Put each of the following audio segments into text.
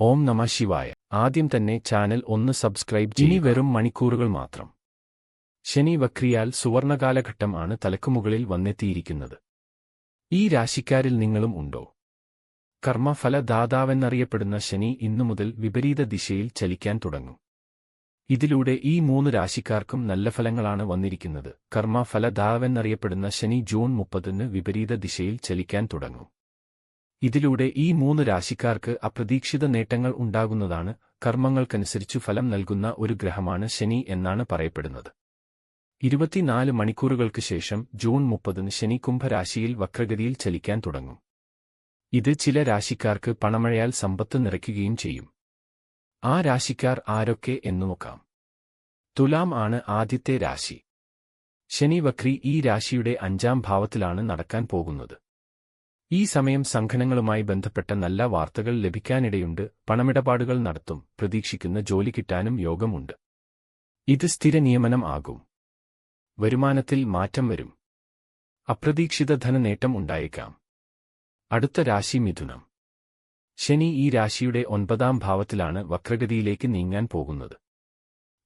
ഓം നമഃ ശിവായ. ആദ്യം തന്നെ ചാനൽ ഒന്ന് സബ്സ്ക്രൈബ് ചെയ്യുക. ഇനി വെറും മണിക്കൂറുകൾ മാത്രം. ശനി വക്രിയാൽ സുവർണകാലഘട്ടം ആണ് തലക്കുമുകളിൽ വന്നെത്തിയിരിക്കുന്നത്. ഈ രാശിക്കാരിൽ നിങ്ങളും ഉണ്ടോ? കർമ്മഫലദാതാവെന്നറിയപ്പെടുന്ന ശനി ഇന്നുമുതൽ വിപരീത ദിശയിൽ ചലിക്കാൻ തുടങ്ങും. ഇതിലൂടെ ഈ 3 രാശിക്കാർക്കും നല്ല ഫലങ്ങളാണ് വന്നിരിക്കുന്നത്. കർമ്മഫലദാതാവെന്നറിയപ്പെടുന്ന ശനി ജൂൺ 30-ന് വിപരീത ദിശയിൽ ചലിക്കാൻ തുടങ്ങും. ഇതിലൂടെ ഈ 3 രാശിക്കാർക്ക് അപ്രതീക്ഷിത നേട്ടങ്ങൾ ഉണ്ടാകുന്നതാണ്. കർമ്മങ്ങൾക്കനുസരിച്ചു ഫലം നൽകുന്ന ഒരു ഗ്രഹമാണ് ശനി എന്നാണ് പറയപ്പെടുന്നത്. 24 മണിക്കൂറുകൾക്ക് ശേഷം ജൂൺ 30-ന് ശനി കുംഭരാശിയിൽ വക്രഗതിയിൽ ചലിക്കാൻ തുടങ്ങും. ഇത് ചില രാശിക്കാർക്ക് പണമഴയാൽ സമ്പത്ത് നിറയ്ക്കുകയും ചെയ്യും. ആ രാശിക്കാർ ആരൊക്കെ എന്നു നോക്കാം. തുലാം ആണ് ആദ്യത്തെ രാശി. ശനി വക്രി ഈ രാശിയുടെ 5-ാം ഭാവത്തിലാണ് നടക്കാൻ പോകുന്നത്. ഈ സമയം സംഘടനകളുമായി ബന്ധപ്പെട്ട നല്ല വാർത്തകൾ ലഭിക്കാനിടയുണ്ട്. പണമിടപാടുകൾ നടത്തും. പ്രതീക്ഷിക്കുന്ന ജോലി കിട്ടാനും യോഗമുണ്ട്. ഇത് സ്ഥിര നിയമനം ആകും. വരുമാനത്തിൽ മാറ്റം വരും. അപ്രതീക്ഷിത ധനനേട്ടം ഉണ്ടായേക്കാം. അടുത്ത രാശി മിഥുനം. ശനി ഈ രാശിയുടെ 9-ാം ഭാവത്തിലാണ് വക്രഗതിയിലേക്ക് നീങ്ങാൻ പോകുന്നത്.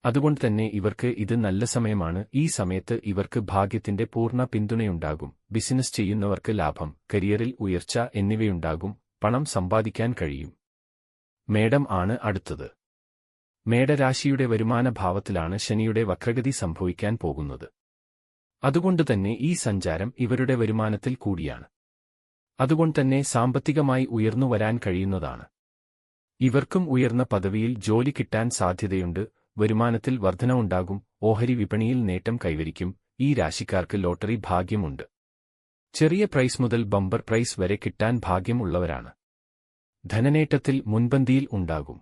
അതുകൊണ്ടുതന്നെ ഇവർക്ക് ഇത് നല്ല സമയമാണ്. ഈ സമയത്ത് ഇവർക്ക് ഭാഗ്യത്തിന്റെ പൂർണ്ണ പിന്തുണയുണ്ടാകും. ബിസിനസ് ചെയ്യുന്നവർക്ക് ലാഭം, കരിയറിൽ ഉയർച്ച എന്നിവയുണ്ടാകും. പണം സമ്പാദിക്കാൻ കഴിയും. മേടം ആണ് അടുത്തത്. മേടരാശിയുടെ വരുമാന ഭാവത്തിലാണ് ശനിയുടെ വക്രഗതി സംഭവിക്കാൻ പോകുന്നത്. അതുകൊണ്ടുതന്നെ ഈ സഞ്ചാരം ഇവരുടെ വരുമാനത്തിൽ കൂടിയാണ്. അതുകൊണ്ടുതന്നെ സാമ്പത്തികമായി ഉയർന്നു വരാൻ കഴിയുന്നതാണ്. ഇവർക്കും ഉയർന്ന പദവിയിൽ ജോലി കിട്ടാൻ സാധ്യതയുണ്ട്. വരുമാനത്തിൽ വർധനവുണ്ടാകും. ഓഹരി വിപണിയിൽ നേട്ടം കൈവരിക്കും. ഈ രാശിക്കാർക്ക് ലോട്ടറി ഭാഗ്യമുണ്ട്. ചെറിയ പ്രൈസ് മുതൽ ബമ്പർ പ്രൈസ് വരെ കിട്ടാൻ ഭാഗ്യം ഉള്ളവരാണ്. ധനനേട്ടത്തിൽ മുൻപന്തിയിൽ ഉണ്ടാകും.